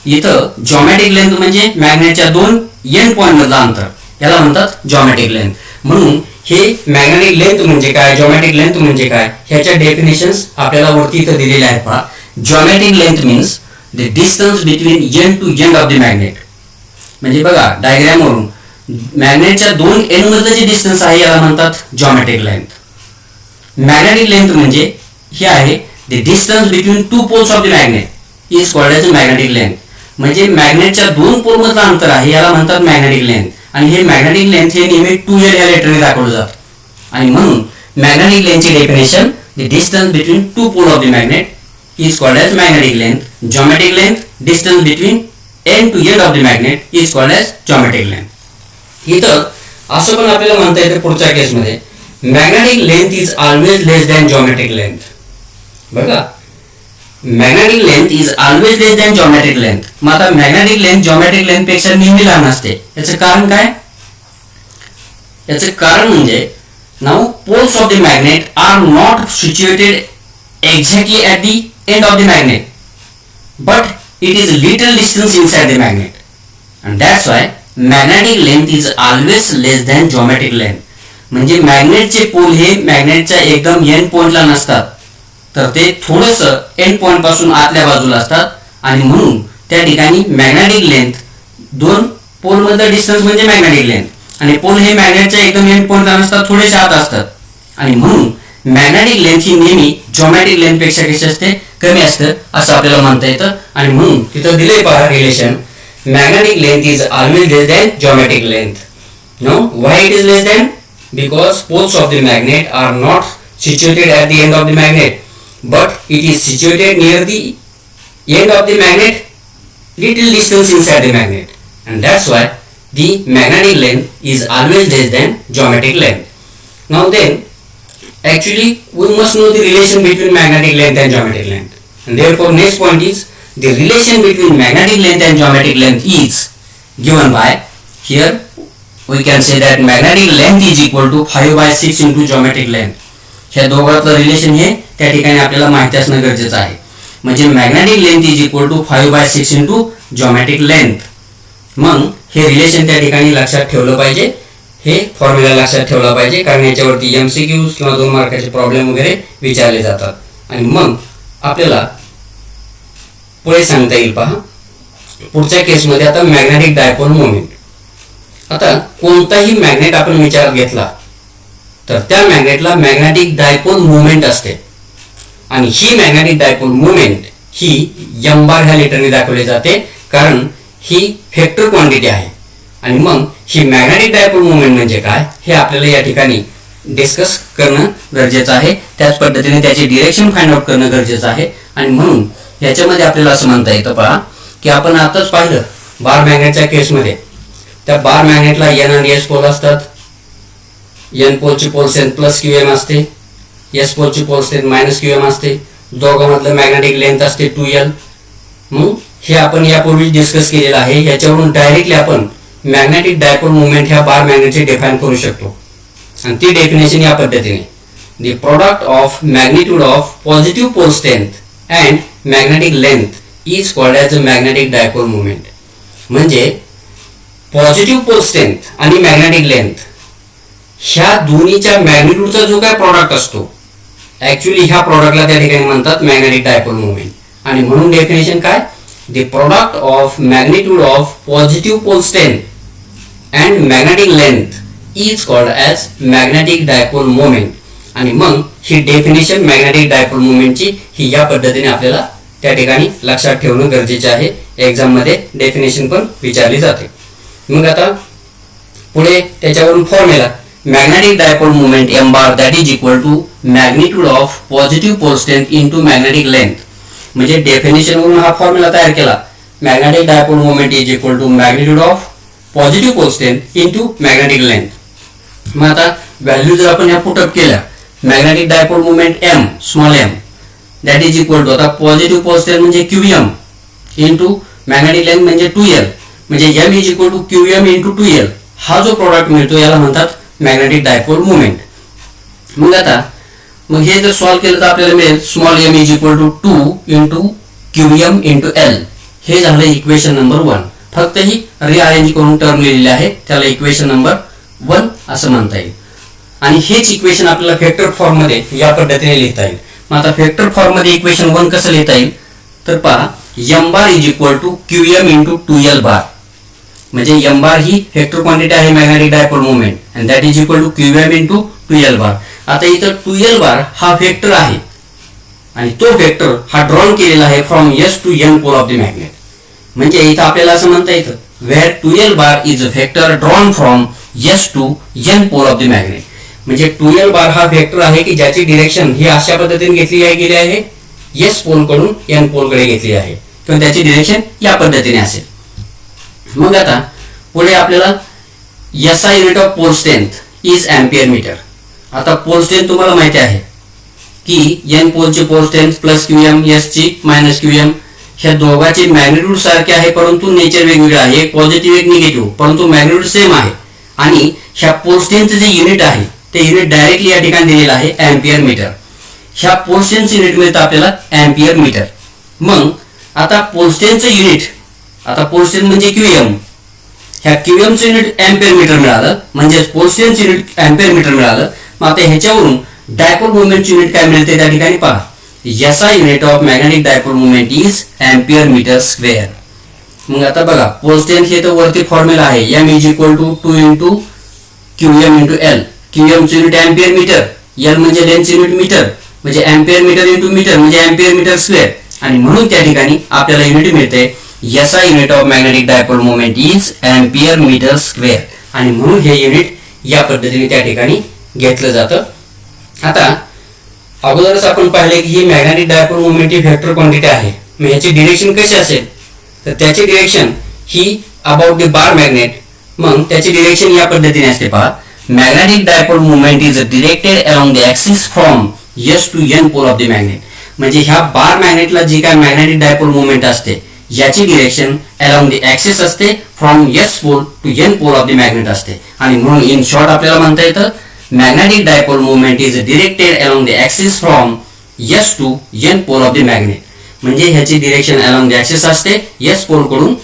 इथं जॉमेट्रिक लेंथ म्हणजे मॅग्नेटच्या दोन एंड पॉइंट मधला अंतर, याला म्हणतात जॉमेट्रिक लेंथ. म्हणून हे मॅग्नेटिक लेंथ म्हणजे काय, जॉमेट्रिक लेंथ म्हणजे काय, ह्याच्या डेफिनेशन्स आपल्याला वरती इथं दिलेल्या आहेत पहा. Geometric length means the distance between end to end of the magnet. म्हणजे बघा डायग्राम वरून मॅग्नेटच्या दोन एंड मधलं जे डिस्टन्स आहे याला म्हणतात जॉमेट्रिक लेंथ. मॅग्नेटिक लेंथ म्हणजे हे आहे the distance between two poles of the magnet is called as magnetic length. म्हणजे मॅग्नेटच्या दोन पोल मधलं अंतर आहे याला म्हणतात मॅग्नेटिक लेंथ. आणि हे मॅग्नेटिक लेंथ हे नेहमी 2L या लेटरने दाखवलं जातं. आणि म्हणून मॅग्नेटिक लेंथची definition the distance between two pole of the magnet is called as magnetic length. Geometric length distance between end to end of the magnet is called as geometric length. इथं असं पण आपल्याला म्हणता येतं पुढच्या केसमध्ये magnetic length is always less than geometric length. बघा magnetic length is always less than geometric length. मग आता मॅग्नेटिक लेंथ जॉमेट्रिक लेंथ पेक्षा नेहमी लहान असते. याचं कारण काय, याचं कारण म्हणजे now poles of the magnet are not situated exactly at the end of the magnet but it is little distance inside the magnet and that's why magnetic length is always less than geometric length. म्हणजे मॅग्नेटचे पोल हे मॅग्नेटच्या एकदम एंड पॉइंटला नसतात, तर ते थोडंसं एंड पॉइंट पासून आतल्या बाजूला असतात. आणि म्हणून त्या ठिकाणी मॅग्नेटिक लेंथ दोन पोल मधलं डिस्टन्स म्हणजे मॅग्नेटिक लेंथ आणि पोल हे मॅग्नेटच्या एकदम एंड पॉइंटला नसतात, थोडेसे आत असतात. आणि म्हणून मॅग्नेटिक लेंथ ही नेहमी जॉमेट्रिक लेंथ पेक्षा कशी असते, कमी असतं असं आपल्याला म्हणता येतं. आणि म्हणून तिथं दिले पहा relation, magnetic length is always less than geometric length. No why it is less than, because poles of the magnet are not situated at the end of the magnet, but it is situated near the end of the magnet, little distance inside the magnet, and that's why the magnetic length is always less than geometric length. Now then, actually we must know the relation between magnetic length and geometric length, and therefore next point is the relation between magnetic length and geometric length is given by, here we can say that magnetic length is equal to 5/6 into geometric length. ह्या दोघांचं रिलेशन हे त्या ठिकाणी आपल्याला माहिती असणं गरजेचं आहे. म्हणजे magnetic length is equal to 5/6 into geometric length. मग हे रिलेशन त्या ठिकाणी लक्षात ठेवलं पाहिजे, हे फॉर्म्युला लक्षात ठेवला पाहिजे, कारण याच्यावरती MCQs किंवा 2 मार्काचे प्रॉब्लेम वगैरे विचारले जातात. आणि मग आपल्याला पुढे सांगता येईल. पहा पुढच्या केसमध्ये आता मॅग्नेटिक डायपोल मोमेंट. आता कोणताही मॅग्नेट आपण विचारात घेतला तर त्या मॅग्नेटला मॅग्नेटिक डायपोल मुवमेंट असते, आणि ही मॅग्नेटिक डायपोल मुवमेंट ही m बार ह्या लेटरने दाखवली जाते, कारण ही वेक्टर क्वांटिटी आहे. आणि मग ही मॅग्नेटिक डायपोल मुवमेंट म्हणजे काय हे आपल्याला या ठिकाणी डिस्कस करणं गरजेचं आहे. त्याच पद्धतीने त्याची डिरेक्शन फाइंड आउट करणं गरजेचं आहे. आणि म्हणून याच्यामध्ये आपल्याला असं म्हणता येतं पहा की आपण आताच पाहिलं बार मॅग्नेटच्या केसमध्ये, त्या बार मॅग्नेटला n आणि s पोल असतात. n पोलची पोल स्ट्रेंथ प्लस QM असते, s पोलची पोल स्ट्रेंथ मायनस QM असते, दोघांमधलं मॅग्नेटिक लेंथ असते 2L. मग हे आपण यापूर्वी डिस्कस केलेलं आहे. याच्यावरून डायरेक्टली आपण मॅग्नेटिक डायपोल मुवमेंट ह्या बार मॅग्नेटची डिफाइन करू शकतो, आणि ती डेफिनेशन या पद्धतीने, the product of magnitude of positive pole strength and magnetic length is called as a magnetic dipole movement. म्हणजे पॉझिटिव्ह पोल स्ट्रेंथ आणि मॅग्नेटिक लेंथ ह्या दोन्हीच्या मॅग्निट्यूडचा जो काय प्रॉडक्ट असतो, ऍक्च्युली ह्या प्रॉडक्टला त्या ठिकाणी म्हणतात मॅग्नेटिक डायपोल मुवमेंट. आणि म्हणून डेफिनेशन काय, the product of magnitude of positive pole strength and magnetic length is called as magnetic dipole movement. आणि मग ही डेफिनेशन मॅग्नेटिक डायपोल मुवमेंटची ही या पद्धतीने आपल्याला त्या ठिकाणी लक्षात ठेवणं गरजेचे आहे. एक्झाम मध्ये डेफिनेशन पण विचारली जाते. मग आता पुढे त्याच्यावरून formula, magnetic dipole moment m bar that is equal to magnitude of positive pole strength into magnetic length. म्हणजे डेफिनेशन वरून हा फॉर्म्युला तयार केला, magnetic dipole moment is equal to magnitude of positive pole strength into magnetic length. मग आता व्हॅल्यू जर आपण या पुटअप केल्या, magnetic dipole moment m small m that is equal to, आता positive pole strength म्हणजे QM into magnetic length म्हणजे 2L, म्हणजे m is equal to QM into 2L. हा जो प्रोडक्ट मिळतो याला म्हणतात मॅग्नेटिक डायपोल मुवमेंट. मग हे जर सॉल्व्ह केलं तर आपल्याला मिळेल small m is equal to 2 into QM into L. हे झालं इक्वेशन नंबर 1. फक्त ही रिअरेंज करून टर्म लिहिलेली आहे, त्याला इक्वेशन नंबर 1 असं म्हणता येईल. आणि हेच इक्वेशन आपल्याला वेक्टर फॉर्म मध्ये या पद्धतीने लिहिता येईल. मग आता वेक्टर फॉर्म मध्ये इक्वेशन 1 कसं लिहिता येईल तर पहा, m bar is equal to QM into 2L bar. म्हणजे m बार ही वेक्टर क्वांटिटी आहे magnetic dipole movement, and that is equal to QM into 2L bar. आता इथं 2L बार हा वेक्टर आहे, आणि तो वेक्टर हा ड्रॉन केलेला आहे from S to N pole of the magnet. म्हणजे इथं आपल्याला असं म्हणता येतं, where 2L bar is a vector drawn from S to N pole of the magnet. म्हणजे 2L बार हा वेक्टर आहे की ज्याची डिरेक्शन ही अशा पद्धतीने घेतली गेली आहे, S पोल कडून N पोल कडे घेतली आहे, किंवा त्याची डिरेक्शन या पद्धतीने असेल. मग आता पुढे आपल्याला SI unit of pole strength is ampere metre. आता पोल स्ट्रेंथ तुम्हाला माहिती आहे की N पोलची pole strength plus QM, S ची मायनस QM, ह्या दोघांचे मॅग्निट्यूड सारखे आहे परंतु नेचर वेगवेगळे आहे, एक पॉझिटिव्ह एक निगेटिव्ह, परंतु मॅग्निट्यूड सेम आहे. आणि ह्या पोल स्ट्रेंथचे जे युनिट आहे ते युनिट डायरेक्टली या ठिकाणी दिलेलं आहे एम्पियर मीटर. ह्या पोल स्ट्रेंथचे युनिट मिळतं आपल्याला एम्पियर मीटर. मग आता पोल स्ट्रेंथचे युनिट, आता पोल स्ट्रेंथ म्हणजे QM, ह्या QM चे युनिट एम्पियर मीटर मिळालं, म्हणजे pole strength unit ampere metre मिळालं. मग आता ह्याच्यावरून डायपोल मुवमेंट युनिट काय मिळते त्या ठिकाणी पहा, SI unit of magnetic dipole movement is ampere metre square. मग आता बघा पोल स्ट्रेंथ हे तर वरती फॉर्म्युला आहे, m is equal to 2 into QM into L. QM चे युनिट एम्पियर मीटर, एल म्हणजे लेंथचे युनिट मीटर, म्हणजे एम्पियर मीटर इंटू मीटर म्हणजे एम्पियर मीटर स्क्वेअर, आणि म्हणून त्या ठिकाणी आपल्याला युनिट मिळते SI unit of magnetic dipole moment is ampere metre square, आणि म्हणून हे युनिट या पद्धतीने त्या ठिकाणी घेतलं जातं. आता अगोदरच आपण पाहिले की ही मॅग्नेटिक डायपोल मोमेंट ही व्हेक्टर क्वांटिटी आहे. मग ह्याची डिरेक्शन कशी असेल, तर त्याची डिरेक्शन ही अबाउट द बार मॅग्नेट. मग त्याची डिरेक्शन या पद्धतीने असते पहा. Magnetic dipole moment is directed along the axis from S to N pole of the magnet. म्हणजे ह्या बार मॅग्नेटला जी काय मॅग्नेटिक डायपोल मोमेंट असते याची डिरेक्शन अलोंग द ॲक्सिस असते from S pole to N pole of the magnet असते, आणि म्हणून इन शॉर्ट आपल्याला म्हणता येतं magnetic dipole moment is directed along the axis from S to N pole of the magnet. म्हणजे ह्याची डिरेक्शन अलोंग द ॲक्सिस असते S पोल कडून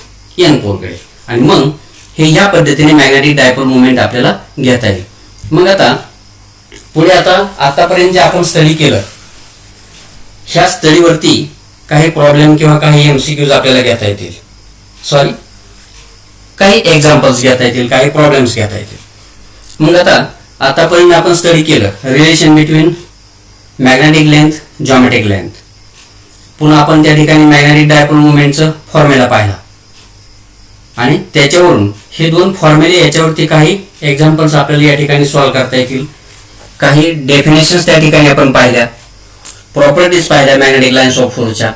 N पोलकडे, आणि मग हे या पद्धतीने मॅग्नेटिक डायपोल मोमेंट आपल्याला घेता येईल. मग आता पुढे आतापर्यंत जे आपण स्टडी केलं ह्या स्टडीवरती काही प्रॉब्लेम किंवा काही MCQs आपल्याला घेता येतील, काही एक्झाम्पल्स घेता येतील, काही प्रॉब्लेम्स घेता येतील. मग आतापर्यंत आपण स्टडी केलं relation between magnetic length, geometric length. पुन्हा आपण त्या ठिकाणी मॅग्नेटिक डायपोल मोमेंटचं फॉर्म्युला पाहिला, आणि त्याच्यावरून हे दोन फॉर्म्युले याच्यावरती काही एक्झाम्पल्स आपल्याला या ठिकाणी सॉल्व्ह करता येतील. काही डेफिनेशन्स त्या ठिकाणी आपण पाहिल्या, प्रॉपर्टीज पाहिल्या मॅग्नेटिक लाईन्स ऑफ फोर्सच्या.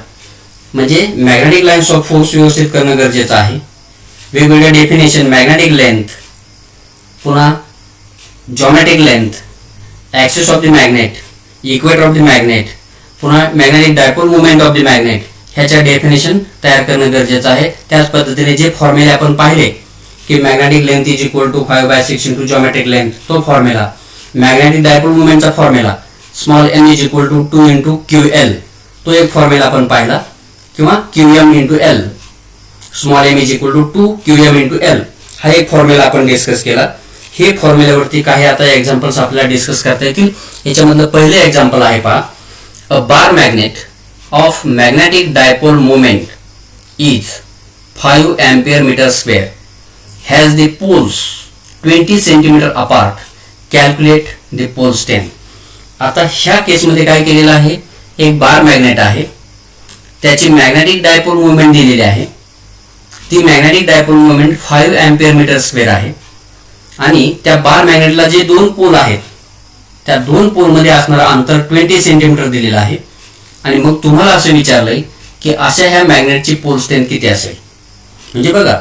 म्हणजे मॅग्नेटिक लाईन्स ऑफ फोर्स व्यवस्थित करणं गरजेचं आहे. वेगवेगळ्या डेफिनेशन मॅग्नेटिक लेंथ, पुन्हा geometric length, axis of the magnet, equator of the magnet, पुन्हा magnetic dipole movement of the magnet ह्याच्या डेफिनेशन तयार करणं गरजेचं आहे. त्याच पद्धतीने जे फॉर्म्युले आपण पाहिले की magnetic length is equal to 5/6 into geometric length तो फॉर्म्युला, मॅग्नेटिक डायपोल मुवमेंटचा formula small m is equal to 2 into QL तो एक फॉर्म्युला आपण पाहिला, किंवा QM into L, small m is equal to 2 QM into L हा एक फॉर्म्युला आपण डिस्कस केला. हे फॉर्म्युल्यावरती काही आता एक्झाम्पल्स आपल्याला डिस्कस करता येतील. याच्यामधलं पहिले एक्झाम्पल आहे पहा. A bar magnet of magnetic dipole moment is 5 ampere metre square has the poles 20 centimetre apart. Calculate the pole strength. आता ह्या केसमध्ये काय केलेलं आहे, एक बार मॅग्नेट आहे, त्याची मॅग्नेटिक डायपोल मोमेंट दिलेली आहे. ती magnetic dipole moment 5 ampere metre square आहे, आणि त्या बार मॅग्नेटला जे दोन पोल आहेत त्या दोन पोलमध्ये असणारं अंतर 20 सेंटीमीटर दिलेलं आहे. आणि मग तुम्हाला असं विचारलंय की अशा ह्या मॅग्नेटची पोल स्ट्रेंथ किती असेल. म्हणजे बघा,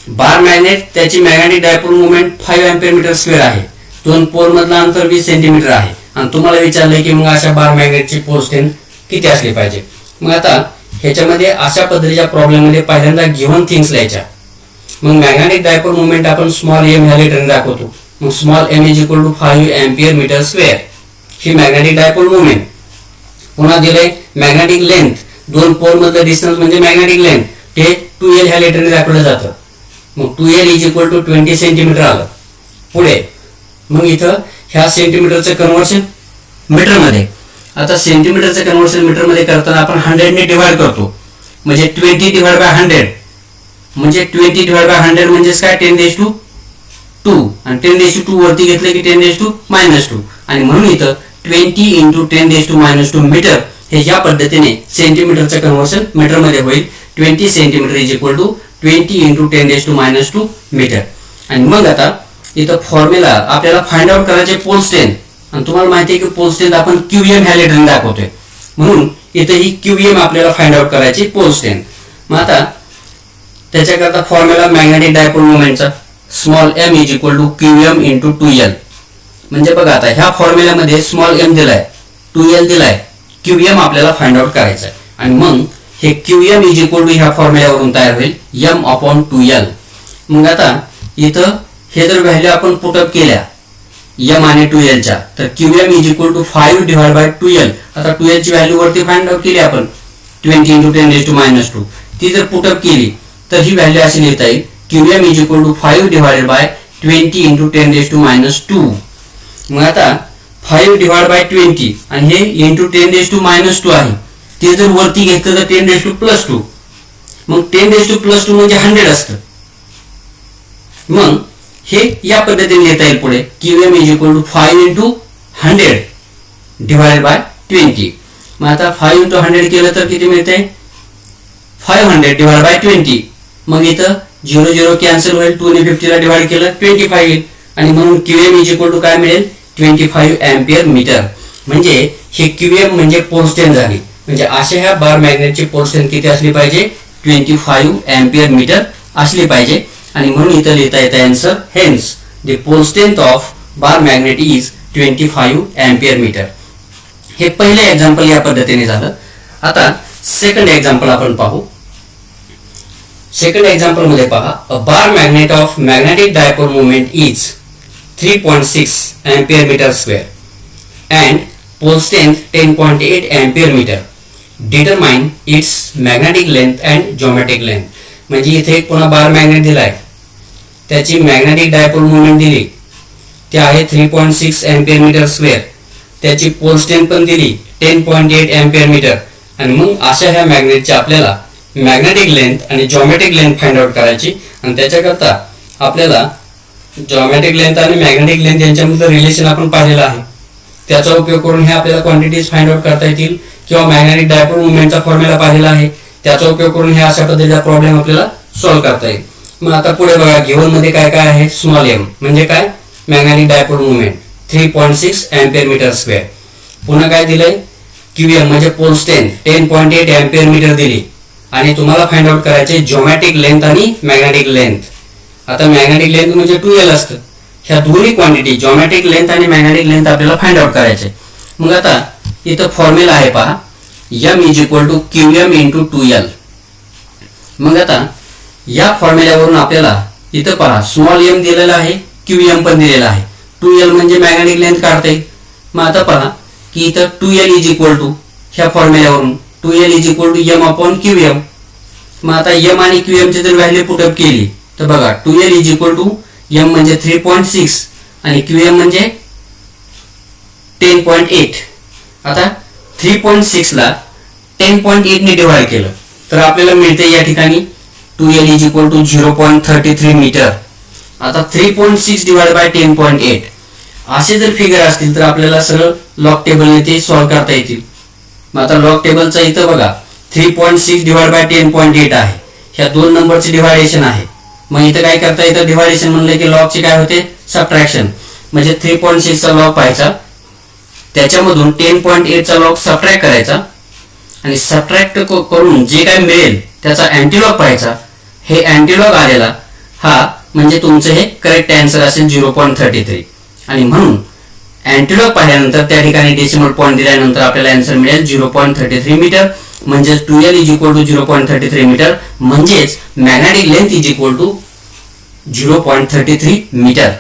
बार मॅग्नेट त्याची magnetic dipole moment 5 ampere metre square आहे, दोन पोल मधलं अंतर 20 सेंटीमीटर आहे, आणि तुम्हाला विचारलंय की मग अशा बार मॅग्नेटची पोल स्ट्रेंथ किती असली पाहिजे. मग आता ह्याच्यामध्ये अशा पद्धतीच्या प्रॉब्लेम मध्ये पहिल्यांदा गिव्हन थिंग्स लिहायच्या. मग मॅग्नेटिक डायपोल मोमेंट आपण स्मॉल m ह्या लेटरने दाखवतो. मग small m is equal to 5 ampere metre square ही मॅग्नेटिक डायपोल मोमेंट. पुन्हा दिलंय मॅग्नेटिक लेंथ, दोन पोल मधलं डिस्टन्स म्हणजे मॅग्नेटिक लेंथ, ते 2L ह्या लेटरने दाखवलं जातं. मग 2L is equal to 20 centimetre आलं. पुढे मग इथं ह्या सेंटीमीटरचं कन्व्हर्शन मीटरमध्ये. आता सेंटीमीटरचं कन्व्हर्शन मीटरमध्ये करताना आपण 100 ने डिवाइड करतो, म्हणजे 20 डिवाइड बाय 100 म्हणजे 20 डिवाइड बाय 100 म्हणजेच काय 10⁻², आणि 10⁻² वरती घेतलं की 10⁻², आणि म्हणून इथं 20 इंटू 10⁻² मीटर हे या पद्धतीने सेंटीमीटरचं कन्व्हर्शन मीटरमध्ये होईल. 20 centimetre is equal to 20 into 10⁻² metre. आणि मग आता इथं फॉर्म्युला आपल्याला फाइंड आउट करायचे पोल स्ट्रेंथ, आणि तुम्हाला माहिती आहे की पोल स्ट्रेंथ आपण QM ह्या लेटरने दाखवतोय, म्हणून इथं ही QM आपल्याला फाइंड आउट करायची पोल स्ट्रेंथ. मग आता त्याच्याकरता फॉर्म्युला मॅग्नेटिक डायपोल मोमेंटचा small m is equal to QM into 2L. म्हणजे बघा, आता ह्या फॉर्म्युल्यामध्ये स्मॉल m दिलाय, 2L दिलाय, QM आपल्याला फाइंड आउट करायचा आहे. आणि मग हे QM इज इक्वल टू ह्या फॉर्म्युल्यावरून तयार होईल m/2L. मग आता इथं हे जर व्हॅल्यू आपण पुटअप केल्या m आणि 2L च्या, तर QM is equal to 5 divide by 2L. आता 2L ची व्हॅल्यू वरती फाइंड आउट केली आपण 20 इंटू 10⁻², ती जर पुटअप केली तर ही व्हॅल्यू अशी लिहिता येईल QM is equal to 5 divided by 20 into 10⁻². मग आता 5 डिवाइड बाय 20 आणि हे इंटू 10⁻² आहे, ते जर वरती घेतलं तर 10⁻², मग 10⁻² म्हणजे 100 असतं. मग हे या पद्धतीने लिहिता येईल पुढे QM is equal to 5 into 100 divided by 20. मग आता 5 इंटू 100 केलं तर किती मिळते 500 डिवाइड बाय 20. मग इथं 0 0 कॅन्सल होईल, 2 ने 50 ला डिवाइड केलं 25 येईल आणि म्हणून QM इज इक्वल टू काय मिळेल 25 अँपिअर मीटर. म्हणजे हे QM म्हणजे पोल स्ट्रेंथ झाली. म्हणजे अशा ह्या बार मॅग्नेटची पोल स्ट्रेंथ किती असली पाहिजे 25 अँपिअर मीटर असली पाहिजे. आणि म्हणून इथं लिहिता येतं answer hence the pole strength of bar magnet is 25 ampere metre. हे पहिले एक्झाम्पल या पद्धतीने झालं. आता सेकंड एक्झाम्पल आपण पाहू. सेकंड एक्झाम्पल मध्ये पहा, a bar magnet of magnetic dipole moment is 3.6 ampere metre square and pole strength 10.8 ampere metre. Determine its magnetic length and geometric length. म्हणजे इथे एक पुन्हा बार मॅग्नेट दिलाय, त्याची मॅग्नेटिक डायपोल मोमेंट दिली ते आहे 3.6 अँपिअर मीटर स्क्वेअर, त्याची पोल स्ट्रेंथ पण दिली 10.8 अँपिअर मीटर. आणि मग अशा ह्या मॅग्नेटची आपल्याला मॅग्नेटिक लेंथ आणि जिओमेट्रिक लेंथ फाइंड आउट करायची. आणि त्याच्याकरता आपल्याला जिओमेट्रिक लेंथ आणि मॅग्नेटिक लेंथ यांच्यामधलं रिलेशन आपण पाहिलेलं आहे, त्याचा उपयोग करून हे आपल्याला क्वांटिटीज फाइंड आउट करता येतील. किंवा मॅग्नेटिक डायपोल मोमेंटचा फॉर्म्युला पाहिलेला आहे, त्याचा उपयोग करून हे अशा पद्धतीचा प्रॉब्लेम आपल्याला सॉल्व्ह करता येईल. मग आता पुढे बघा, गिव्हन मध्ये काय काय आहे, स्मॉल m म्हणजे काय magnetic dipole moment 3.6 ampere metre square. पुन्हा काय दिलंय QM म्हणजे पोल स्ट्रेंथ 10.8 अँपिअर मीटर दिली. आणि तुम्हाला फाइंड आउट करायचे जिओमेट्रिक लेंथ आणि मॅग्नेटिक लेंथ. आता मॅग्नेटिक लेंथ म्हणजे 2L असतं. ह्या दोन्ही क्वांटिटी जिओमेट्रिक लेंथ आणि मॅग्नेटिक लेंथ आपल्याला फाइंड आउट करायचे. मग आता इथं फॉर्म्युला आहे पहा, m is equal to QM into 2L. मग आता या फॉर्म्युल्यावरून आपल्याला इथं पहा स्मॉल m दिलेला आहे, QM पण दिलेला आहे, 2L म्हणजे मॅग्नेटिक लेंथ काढता येईल. मग आता पहा की इथं 2L इज इक्वल टू ह्या फॉर्म्युल्यावरून 2L is equal to m upon QM. मग आता m आणि QM ची जर व्हॅल्यू पुटअप केली तर बघा 2L is equal to m म्हणजे 3.6 आणि QM म्हणजे 10.8. आता 3.6 ला 10.8 ने डिवाइड केलं तर आपल्याला मिळते या ठिकाणी 2L is equal to 0.33 metre. आता 3.6 डिवाइड बाय 10.8 असे जर फिगर असतील तर आपल्याला सरळ लॉग टेबलने ते सॉल्व्ह करता येतील. मग आता लॉग टेबलचा इथं बघा 3.6 डिवाइड बाय 10.8 आहे, ह्या दोन नंबरचे डिवायडेशन आहे. मग इथं काय करता येतं, डिवायडेशन म्हणलं की लॉगचे काय होते सबट्रॅक्शन. म्हणजे 3.6 चा लॉग पाहायचा, त्याच्यामधून 10.8 चा लॉग सबट्रॅक्ट करायचा आणि सबट्रॅक्ट करून जे काय मिळेल त्याचा अँटीलॉग पाहायचा. हे अँटीलॉग आलेला हा म्हणजे तुमचं हे करेक्ट आन्सर असेल 0.33. आणि म्हणून अँटीलॉग पाहिल्यानंतर त्या ठिकाणी डेसिमल पॉईंट दिल्यानंतर आपल्याला आन्सर मिळेल 0.33 मीटर. म्हणजेच 2L is equal to 0.33 metre. म्हणजेच magnetic length is equal to 0.33 metre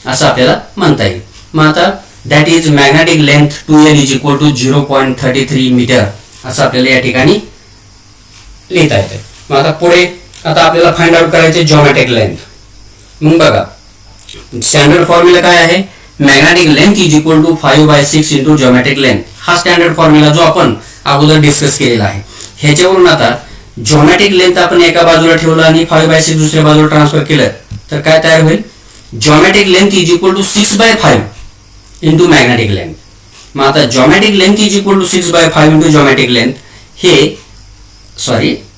असं आपल्याला म्हणता येईल. मग आता that is magnetic length 2L is equal to 0.33 metre असं आपल्याला या ठिकाणी लिहिता येते. मग आता पुढे आता आपल्याला फाइंड आउट करायचे जिओमेट्रिक लेंथ. मग बघा स्टँडर्ड फॉर्म्युला काय आहे, magnetic length is equal to 5/6 into geometric length. हा स्टँडर्ड फॉर्म्युला जो आपण अगोदर डिस्कस केलेला आहे. ह्याच्यावरून आता जिओमेट्रिक लेंथ आपण एका बाजूला ठेवलं आणि 5/6 दुसऱ्या बाजूला ट्रान्सफर केलं तर काय तयार होईल, geometric length is equal to 6/5 into magnetic length. मग आता geometric length is equal to 6/5 into geometric length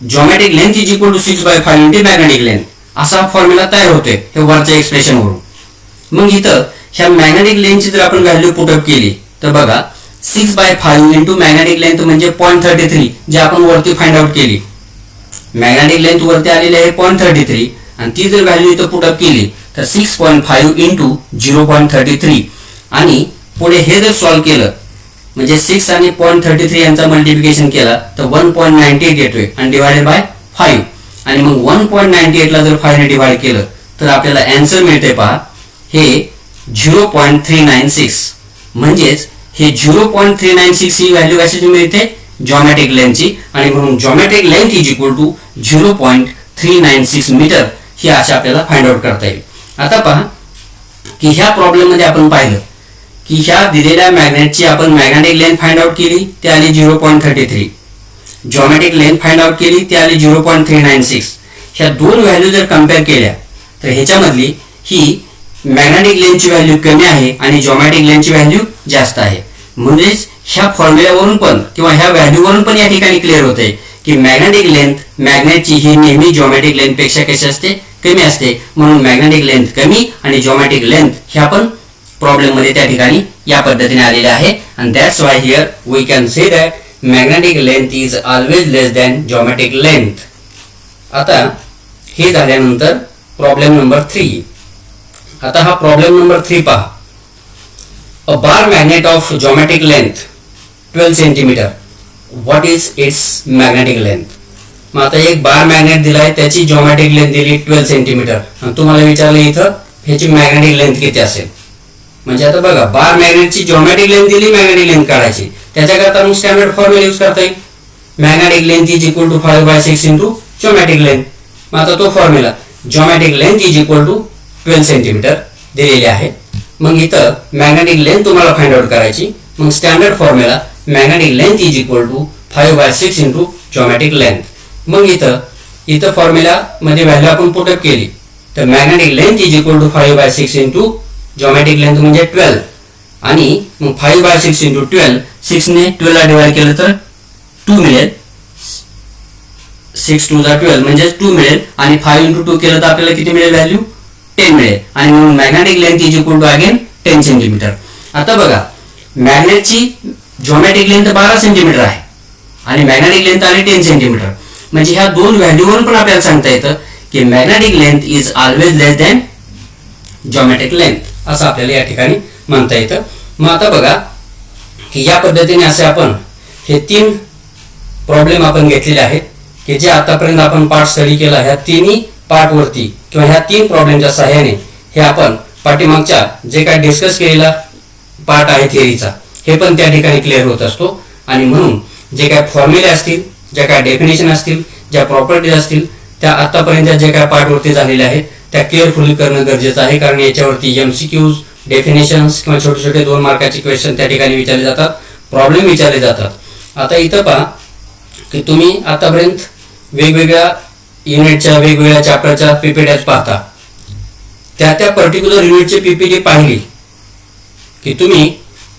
geometric length is equal to 6/5 into magnetic length असा फॉर्म्युला तयार होतोय हे वरच्या एक्सप्रेशन वरून. मग इथं ह्या मॅग्नेटिक लेंथची जर आपण व्हॅल्यू पुटअप केली तर बघा 6/5 इंटू मॅग्नेटिक लेंथ म्हणजे 0.33 जे आपण वरती फाइंड आउट केली. मॅग्नेटिक लेंथ वरती आलेली आहे 0.33 आणि ती जर व्हॅल्यू इथं पुटअप केली तर 6.5 इंटू 0.33 आणि पुढे हे जर सॉल्व्ह केलं म्हणजे 6 आणि 0.33 यांचा मल्टिप्लिकेशन केला तर 1.98 येतोय आणि डिवायडेड बाय 5. आणि मग 1.98 ला जर 5 ने डिवाइड केलं तर आपल्याला आन्सर मिळते पहा हे 0.396. म्हणजेच हे 0.396 ही व्हॅल्यू कशाची मिळते जिओमेट्रिक लेंथची. आणि म्हणून geometric length is equal to 0.396 metre ही अशा आपल्याला फाइंड आउट करता येईल. आता पहा की ह्या प्रॉब्लेम मध्ये आपण पाहिलं की ह्या दिलेल्या मॅग्नेटची आपण मॅग्नेटिक लेंथ फाइंड आउट केली ती आली 0.33, जिओमेट्रिक लेंथ फाइंड आउट केली ती आली 0.396. ह्या दोन व्हॅल्यू जर कम्पेअर केल्या तर ह्याच्यामधली ही मॅग्नेटिक लेंथची व्हॅल्यू कमी आहे आणि जिओमेट्रिक लेंथची व्हॅल्यू जास्त आहे. म्हणजेच ह्या फॉर्म्युल्यावरून पण किंवा ह्या व्हॅल्यूवरून पण या ठिकाणी क्लिअर होते की मॅग्नेटिक लेंथ मॅग्नेटची ही नेहमी जिओमॅट्रिक लेंथ पेक्षा कशी असते, कमी असते. म्हणून मॅग्नेटिक लेंथ कमी आणि जिओमॅट्रिक लेंथ ह्या पण प्रॉब्लेम मध्ये त्या ठिकाणी या पद्धतीने आलेले आहे. आणि that's why here we can say that magnetic length is always less than geometric length. आता हे झाल्यानंतर प्रॉब्लेम नंबर 3. आता हा प्रॉब्लेम नंबर 3 पहा. A bar magnet of geometric length 12 centimetre, what is its magnetic length. मग आता एक बार मॅग्नेट दिलाय, त्याची जिओमॅट्रिक लेंथ दिली 12 सेंटीमीटर आणि तुम्हाला विचारलं इथं ह्याची मॅग्नेटिक लेंथ किती असेल. म्हणजे आता बघा, बार मॅग्नेटची जिओमॅट्रिक लेंथ दिली, मॅग्नेटिक लेंथ काढायची. त्याच्याकरता मग स्टँडर्ड फॉर्म्युला यूज करता येईल. Magnetic length is equal to 5/6 into geometric length. मग आता तो formula geometric length is equal to 12 centimetre दिलेली आहे. मग इथं मॅग्नेटिक लेंथ तुम्हाला फाइंड आउट करायची. मग standard formula magnetic length is equal to 5/6 into geometric length. मग इथं फॉर्म्युला मध्ये व्हॅल्यू आपण पुटअप केली तर magnetic length is equal to 5/6 into geometric length म्हणजे 12. आणि मग 5/6 इंटू 12, 6 ने 12 ला डिवाइड केलं तर 2 मिळेल. 6 2 जा 12 म्हणजे 2 मिळेल. आणि 5 इंटू 2 केलं तर आपल्याला किती मिळेल व्हॅल्यू, 10 मिळेल. आणि म्हणून magnetic length is equal to again 10 centimetre. आता बघा, मॅग्नेटची जिओमॅट्रिक लेंथ 12 सेंटीमीटर आहे आणि मॅग्नेटिक लेंथ आली 10 सेंटीमीटर. म्हणजे ह्या दोन व्हॅल्यूवरून पण आपल्याला सांगता येतं की magnetic length is always less than geometric length, असं आपल्याला या ठिकाणी म्हणता येतं. मग आता बघा की या पद्धतीने असे आपण हे 3 प्रॉब्लेम आपण घेतलेले आहेत की जे आतापर्यंत आपण पार्ट स्टडी केला. ह्या तिन्ही पार्ट वरती किंवा ह्या 3 प्रॉब्लेमच्या सहाय्याने हे आपण पाठीमागच्या जे काय डिस्कस केलेला पार्ट आहे थिअरीचा हे पण त्या ठिकाणी क्लिअर होत असतो. आणि म्हणून जे काय फॉर्म्युले असतील, ज्या काय डेफिनेशन असतील, ज्या प्रॉपर्टीज असतील, त्या आतापर्यंत जे काय पार्ट वरती झालेल्या आहेत त्या केअरफुली करणं गरजेचं आहे. कारण याच्यावरती MCQs, डेफिनेशन्स किंवा छोटे छोटे 2 मार्काचे क्वेश्चन त्या ठिकाणी विचारले जातात, प्रॉब्लेम विचारले जातात. आता इथं पहा की तुम्ही आतापर्यंत वेगवेगळ्या युनिटच्या वेगवेगळ्या चॅप्टरच्या PPTs पाहता. त्या पर्टिक्युलर युनिटची PPT पाहिली की तुम्ही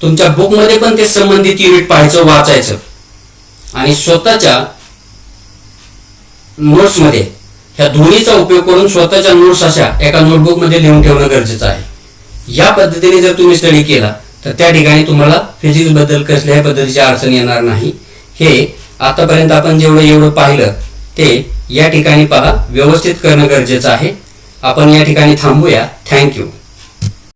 तुमच्या बुकमध्ये पण ते संबंधित युनिट पाहायचं, वाचायचं आणि स्वतःच्या नोट्समध्ये ह्या दोन्हीचा उपयोग करून स्वतःच्या नोट्स अशा एका नोटबुकमध्ये लिहून ठेवणं गरजेचं आहे. या पद्धतीने जर तुम्ही स्टडी केला तर त्या ठिकाणी तुम्हाला फिजिक्स बद्दल कसल्याही पद्धतीची अडचण येणार नाही. हे आतापर्यंत आपण जेवढं पाहिलं ते या ठिकाणी पहा व्यवस्थित करणं गरजेचं आहे. आपण या ठिकाणी थांबूया. थँक्यू.